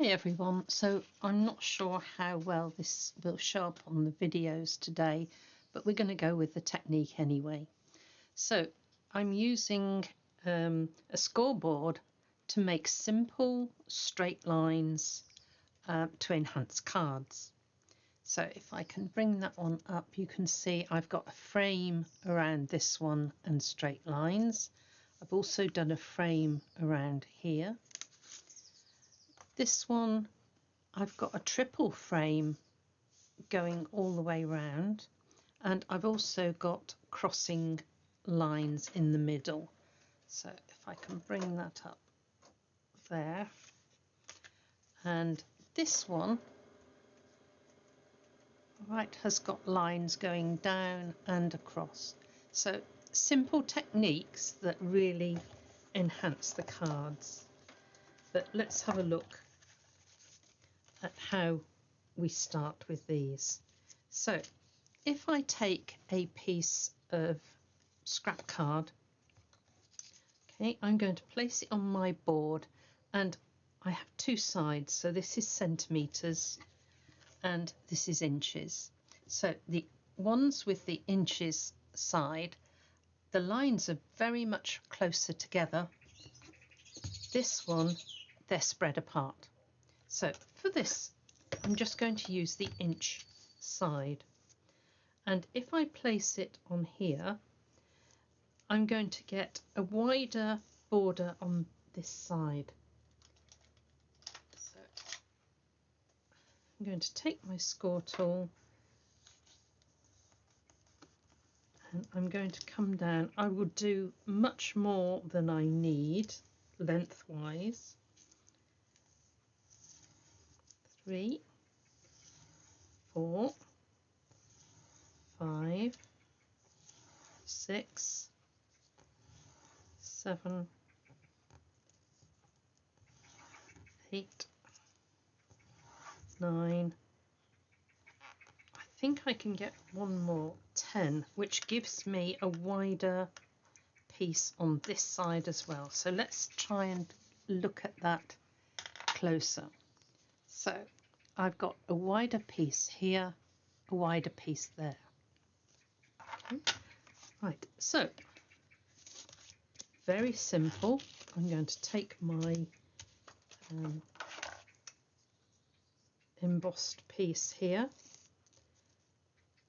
Hi everyone, so I'm not sure how well this will show up on the videos today, but we're going to go with the technique anyway. So I'm using a scoreboard to make simple straight lines to enhance cards. So if I can bring that one up, you can see I've got a frame around this one and straight lines. I've also done a frame around here. This one I've got a triple frame going all the way round, and I've also got crossing lines in the middle. So if I can bring that up there. And this one has got lines going down and across. So simple techniques that really enhance the cards. But let's have a look at how we start with these. So if I take a piece of scrap card, okay, I'm going to place it on my board, and I have two sides, so this is centimetres and this is inches. So the ones with the inches side, the lines are very much closer together. This one, they're spread apart. So for this, I'm just going to use the inch side. And if I place it on here, I'm going to get a wider border on this side. So I'm going to take my score tool and I'm going to come down. I will do much more than I need lengthwise. 3, 4, 5, 6, 7, 8, 9. I think I can get one more, 10, which gives me a wider piece on this side as well. So let's try and look at that closer. So I've got a wider piece here, a wider piece there. Okay. Right, so very simple. I'm going to take my embossed piece here,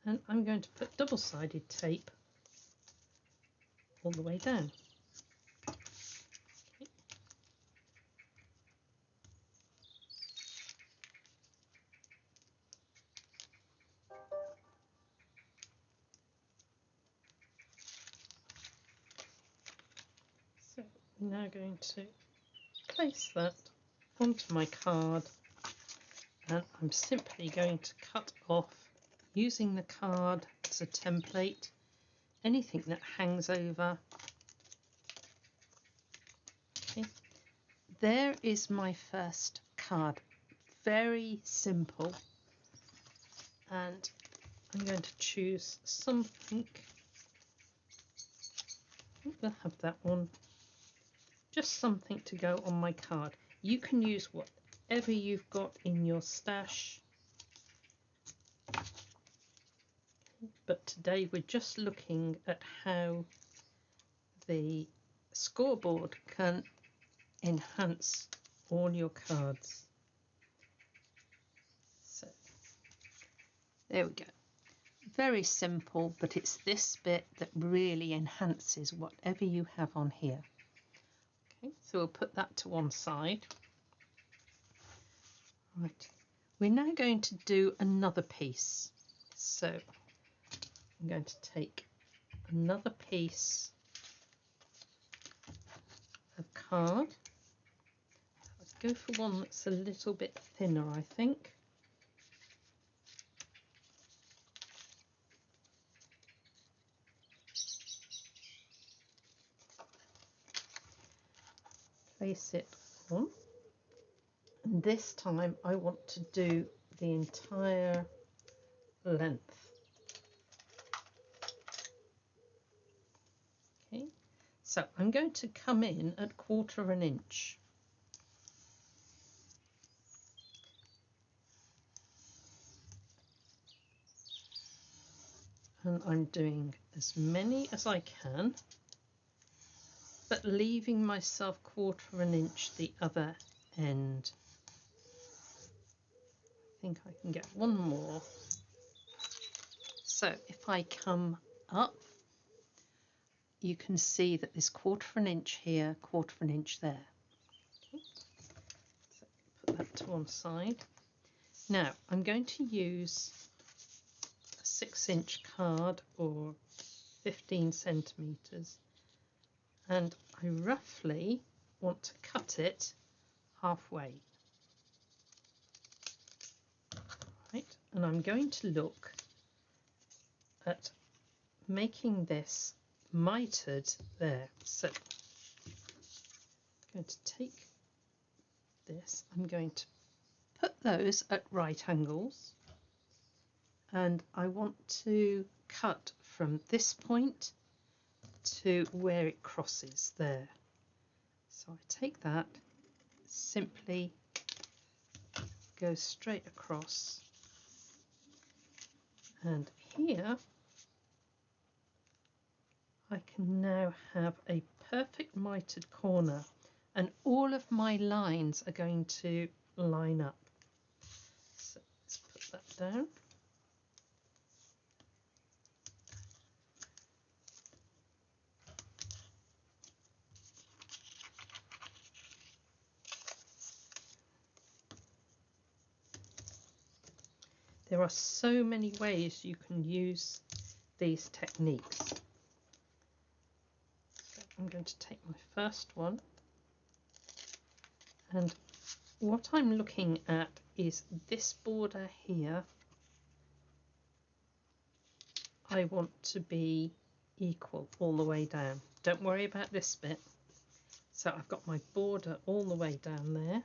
and I'm going to put double-sided tape all the way down. Okay. So I'm now going to place that onto my card, and I'm simply going to cut off, using the card as a template, anything that hangs over. Okay. There is my first card. Very simple. And I'm going to choose something. We'll have that one. Just something to go on my card. You can use whatever you've got in your stash. But today we're just looking at how the scoreboard can enhance all your cards. So there we go. Very simple, but it's this bit that really enhances whatever you have on here. Okay, so we'll put that to one side. Right, we're now going to do another piece. So I'm going to take another piece of card. Let's go for one that's a little bit thinner, I think. Place it on, and this time I want to do the entire length. Okay, so I'm going to come in at 1/4 inch. and I'm doing as many as I can, but leaving myself 1/4 inch the other end. I think I can get one more. So if I come up, you can see that there's 1/4 inch here, 1/4 inch there. Okay. So put that to one side. Now I'm going to use a 6-inch card or 15 centimeters, and I roughly want to cut it halfway. Right, and I'm going to look at making this mitered there. So I'm going to take this, I'm going to put those at right angles, and I want to cut from this point to where it crosses there. So I take that, simply go straight across, and here I can now have a perfect mitered corner, and all of my lines are going to line up. So let's put that down. There are so many ways you can use these techniques. So I'm going to take my first one, and what I'm looking at is this border here. I want to be equal all the way down. Don't worry about this bit. So I've got my border all the way down there.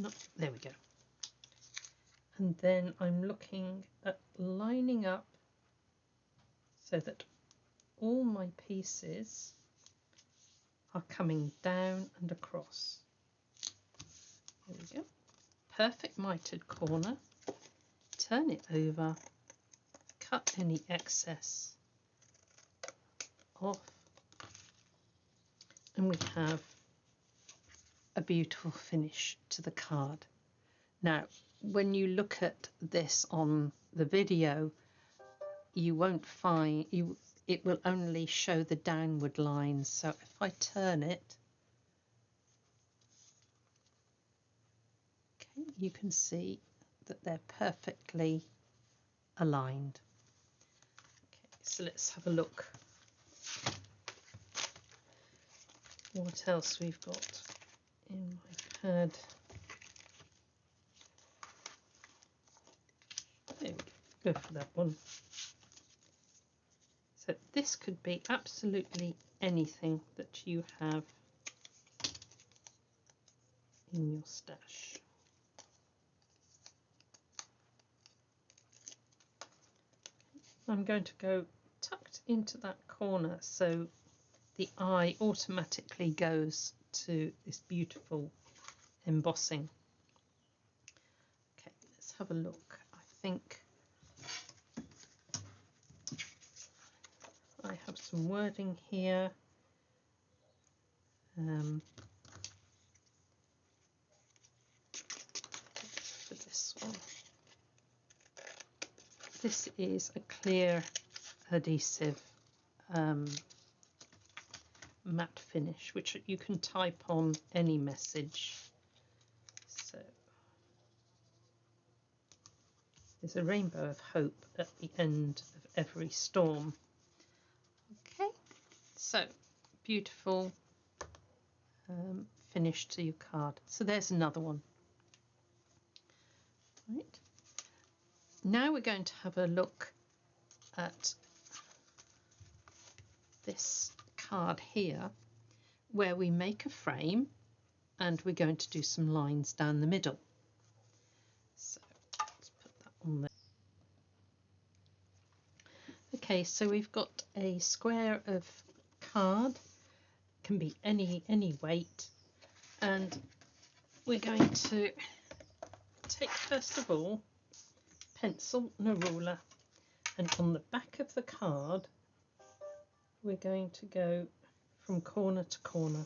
No, there we go. And then I'm looking at lining up so that all my pieces are coming down and across. There we go. Perfect mitered corner. Turn it over, cut any excess off, and we have a beautiful finish to the card. Now, when you look at this on the video, you won't find it will only show the downward lines. So if I turn it, okay, you can see that they're perfectly aligned. Okay, so let's have a look what else we've got in my pad. There we go, go for that one. So this could be absolutely anything that you have in your stash. I'm going to go tucked into that corner so the eye automatically goes to this beautiful embossing. Okay, let's have a look. I think I have some wording here. For this one, this is a clear adhesive matte finish, which you can type on any message. So there's a rainbow of hope at the end of every storm. Okay, so beautiful finish to your card. So there's another one. Right, now we're going to have a look at this card here, where we make a frame and we're going to do some lines down the middle. So let's put that on there. Okay, so we've got a square of card, can be any weight, and we're going to take, first of all, pencil and a ruler, and on the back of the card we're going to go from corner to corner.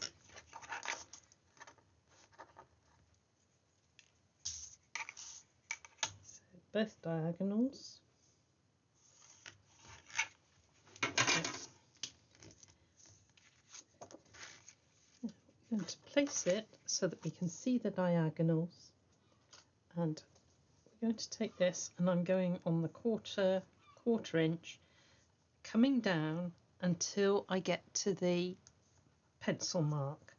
So both diagonals. I'm going to place it so that we can see the diagonals, and we're going to take this, and I'm going on the quarter inch, coming down until I get to the pencil mark,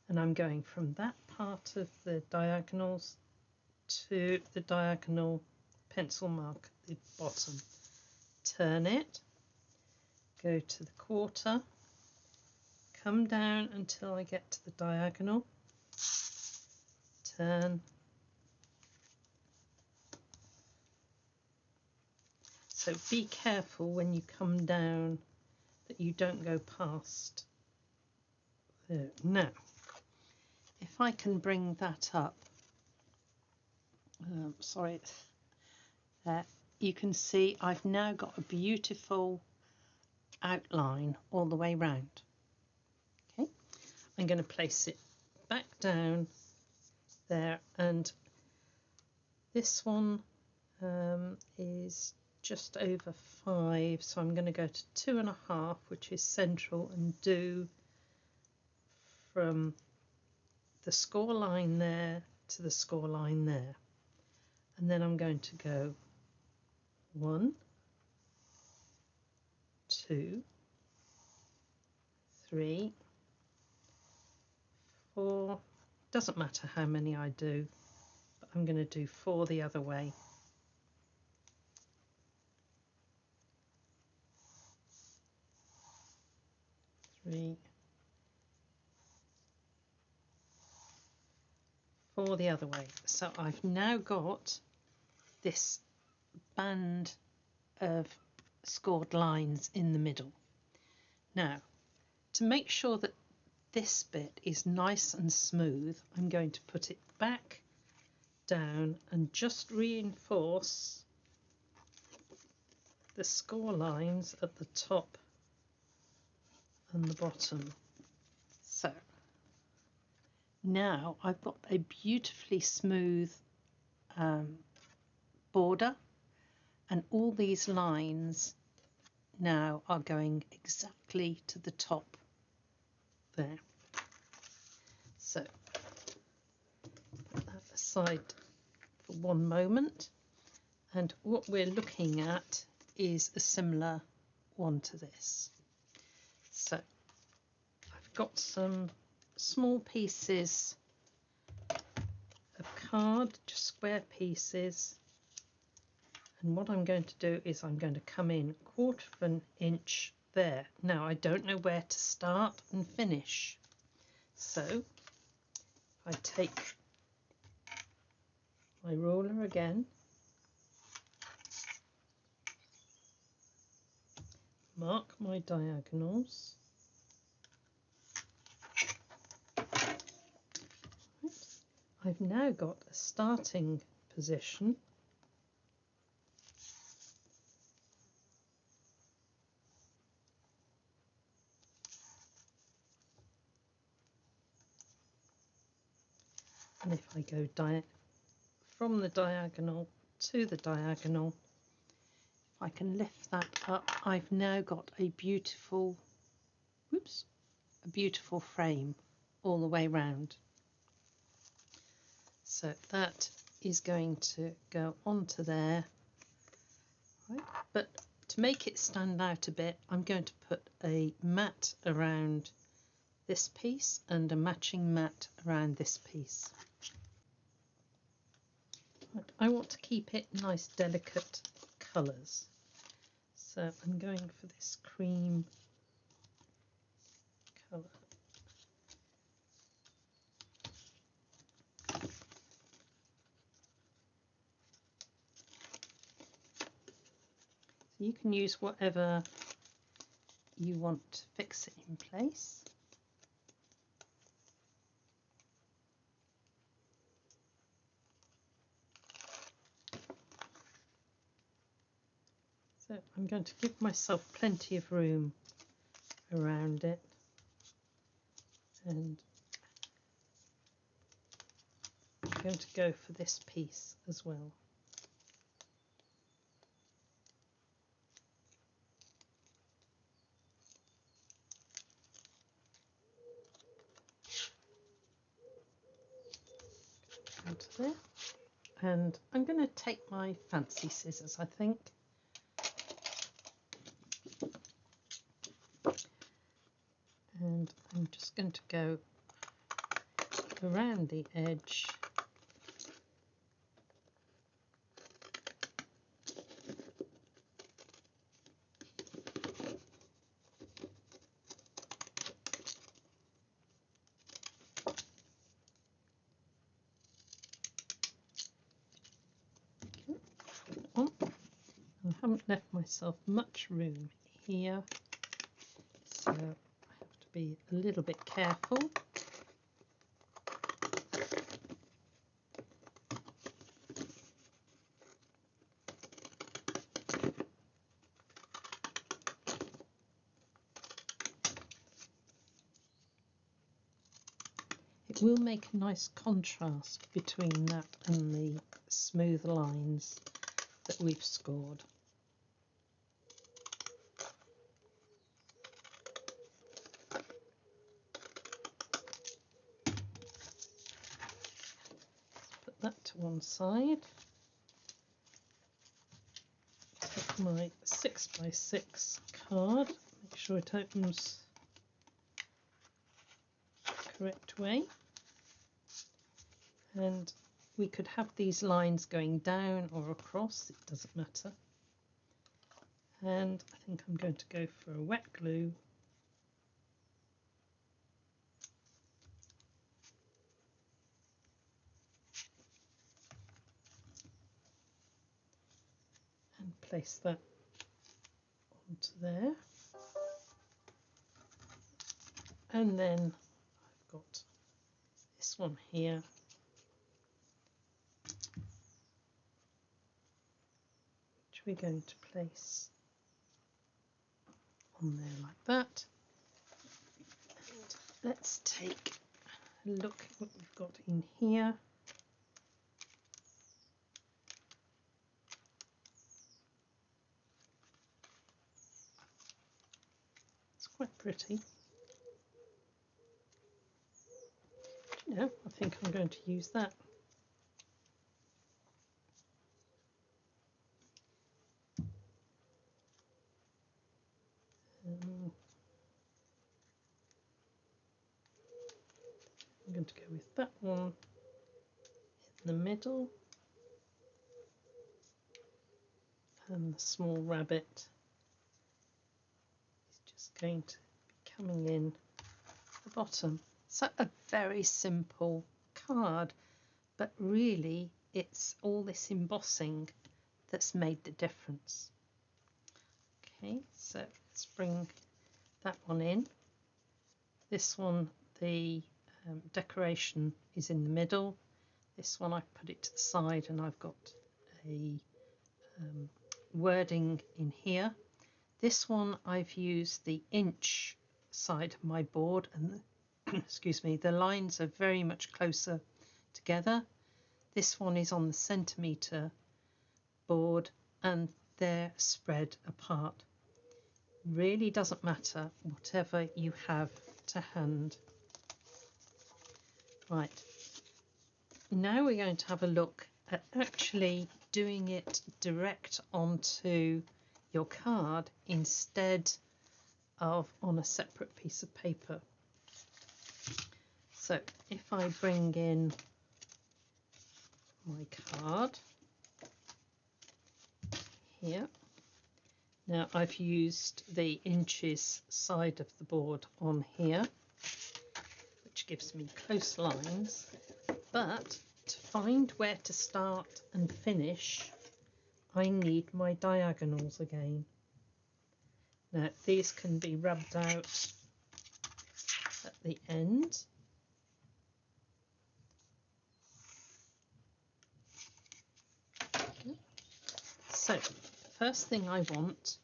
and I'm going from that part of the diagonals to the diagonal pencil mark at the bottom. Turn it, go to the quarter, come down until I get to the diagonal, turn, so be careful when you come down that you don't go past there. Now if I can bring that up, sorry, you can see I've now got a beautiful outline all the way round. Okay, I'm going to place it back down there, and this one is just over 5, so I'm going to go to 2.5, which is central, and do from the score line there to the score line there, and then I'm going to go 1, 2, 3, 4, doesn't matter how many I do, but I'm going to do 4 the other way. 3, 4 the other way. So I've now got this band of scored lines in the middle. Now, to make sure that this bit is nice and smooth, I'm going to put it back down and just reinforce the score lines at the top and the bottom. So now I've got a beautifully smooth border, and all these lines now are going exactly to the top there. So put that aside for one moment, and what we're looking at is a similar one to this. So I've got some small pieces of card, just square pieces, and what I'm going to do is I'm going to come in 1/4 inch there. Now I don't know where to start and finish, so I take my ruler again, mark my diagonals, I've now got a starting position, and if I go from the diagonal to the diagonal, if I can lift that up, I've now got a beautiful, a beautiful frame all the way round. So that is going to go onto there, right? But to make it stand out a bit, I'm going to put a mat around this piece and a matching mat around this piece. Right, I want to keep it nice delicate colours, so I'm going for this cream colour. So you can use whatever you want to fix it in place. So I'm going to give myself plenty of room around it, and I'm going to go for this piece as well. Onto there. And I'm going to take my fancy scissors, I think. And I'm just going to go around the edge. I haven't left myself much room here, so I have to be a little bit careful. It will make a nice contrast between that and the smooth lines that we've scored. Put that to one side. Take my 6x6 card, make sure it opens the correct way. And we could have these lines going down or across, it doesn't matter. And I think I'm going to go for a wet glue. And place that onto there. And then I've got this one here. Which we're going to place on there like that. And let's take a look at what we've got in here. It's quite pretty. You know, I think I'm going to use that. I'm going to go with that one in the middle, and the small rabbit is just going to be coming in the bottom. So a very simple card, but really it's all this embossing that's made the difference. Okay, so let's bring that one in. This one, the decoration is in the middle. This one I've put it to the side, and I've got a wording in here. This one I've used the inch side of my board, and the, excuse me, the lines are very much closer together. This one is on the centimetre board, and they're spread apart. Really doesn't matter, whatever you have to hand. Right, now we're going to have a look at actually doing it direct onto your card instead of on a separate piece of paper. So if I bring in my card here, now I've used the inches side of the board on here, which gives me close lines, but to find where to start and finish I need my diagonals again. Now these can be rubbed out at the end. So first thing I want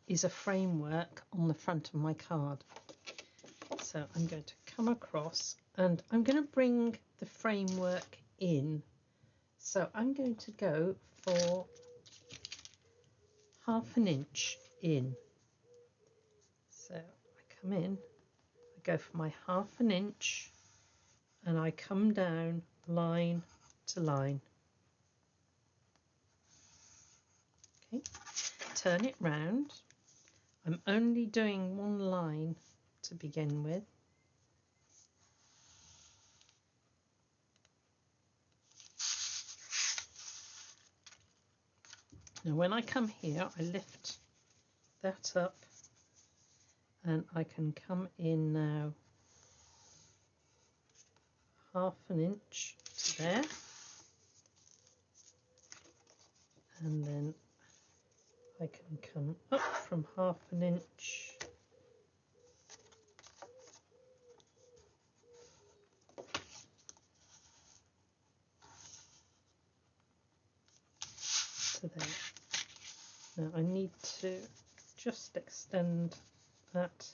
is a framework on the front of my card. So I'm going to come across and I'm going to bring the framework in. So I'm going to go for 1/2 inch in. So I come in, I go for my 1/2 inch and I come down line to line. Okay, turn it round. I'm only doing one line to begin with. Now when I come here, I lift that up and I can come in now 1/2 inch to there, and then I can come up from 1/2 inch to there. Now I need to just extend that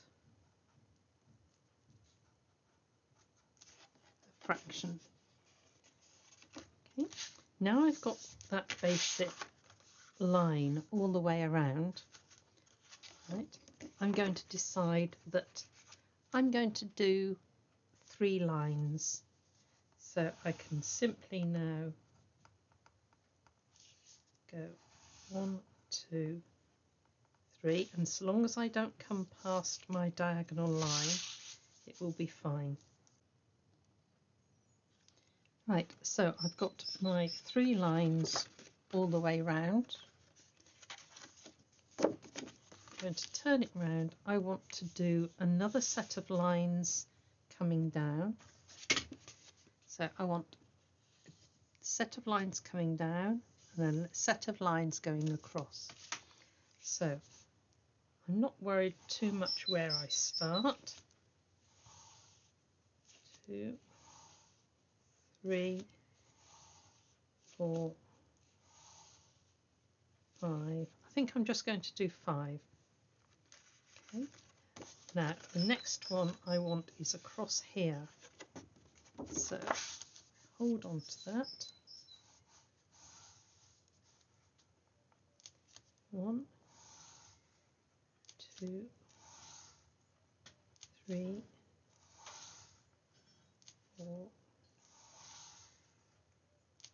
a fraction. Okay. Now I've got that basic line all the way around, right, I'm going to decide that I'm going to do 3 lines. So I can simply now go 1, 2, 3, and so long as I don't come past my diagonal line, it will be fine. Right, so I've got my 3 lines all the way round. I'm going to turn it round. I want to do another set of lines coming down. So I want a set of lines coming down and then a set of lines going across. So I'm not worried too much where I start. 2, 3, 4, 5. I think I'm just going to do 5. Okay. Now the next one I want is across here. So hold on to that. 1, 2, 3, 4,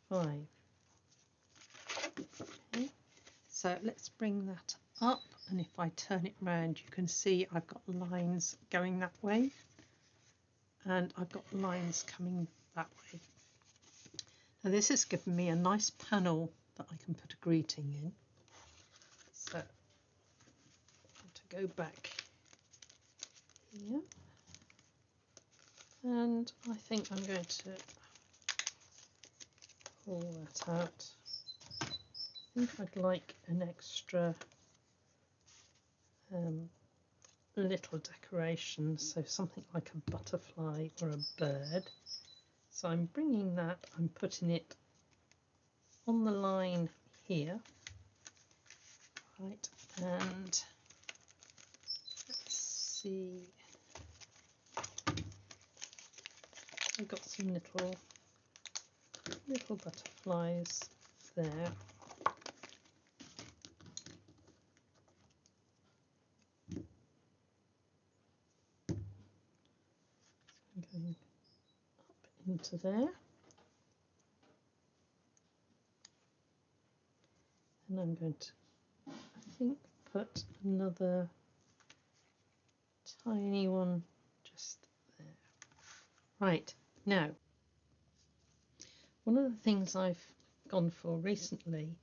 5. Okay. So let's bring that up, and if I turn it round you can see I've got lines going that way and I've got lines coming that way. Now this has given me a nice panel that I can put a greeting in. So to go back here, and I think I'm going to pull that out. I think I'd like an extra little decoration, so something like a butterfly or a bird. So I'm bringing that, I'm putting it on the line here, right, and let's see, I've got some little butterflies there. I'm going up into there, and I'm going to, I think, put another tiny one just there. Right, now one of the things I've gone for recently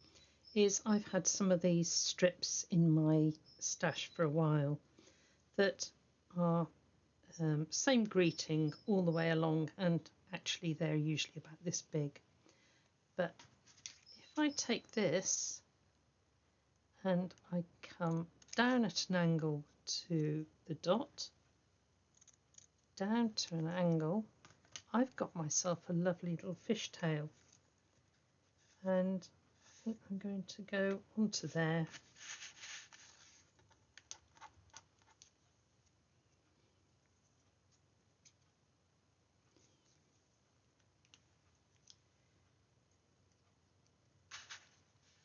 is I've had some of these strips in my stash for a while that are same greeting all the way along, and actually they're usually about this big. But if I take this and I come down at an angle to the dot, down to an angle. I've got myself a lovely little fishtail, and I think I'm going to go onto there.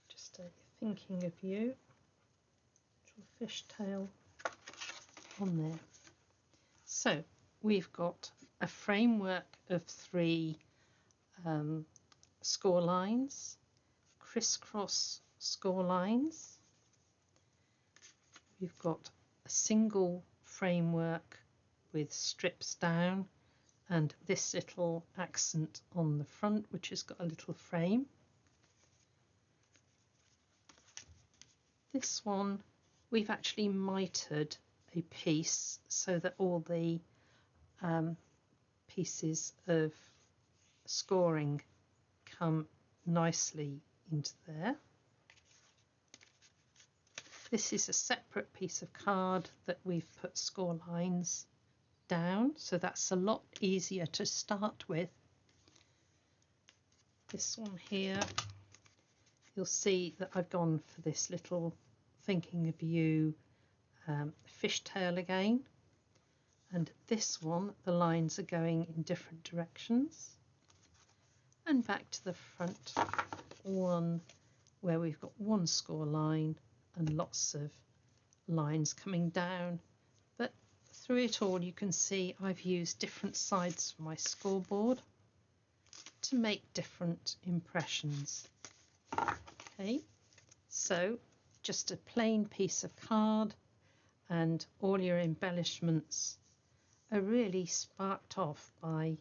Just thinking of you, little fishtail on there. So we've got a framework of 3 score lines, crisscross score lines. We've got a single framework with strips down and this little accent on the front, which has got a little frame. This one we've actually mitered a piece so that all the pieces of scoring come nicely into there. This is a separate piece of card that we've put score lines down, so that's a lot easier to start with. This one here, you'll see that I've gone for this little thinking of you fishtail again, and this one the lines are going in different directions. And back to the front one where we've got one score line and lots of lines coming down, but through it all you can see I've used different sides of my scoreboard to make different impressions. Okay, so just a plain piece of card and all your embellishments are really sparked off by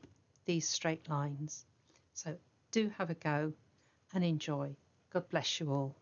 these straight lines. So do have a go and enjoy. God bless you all.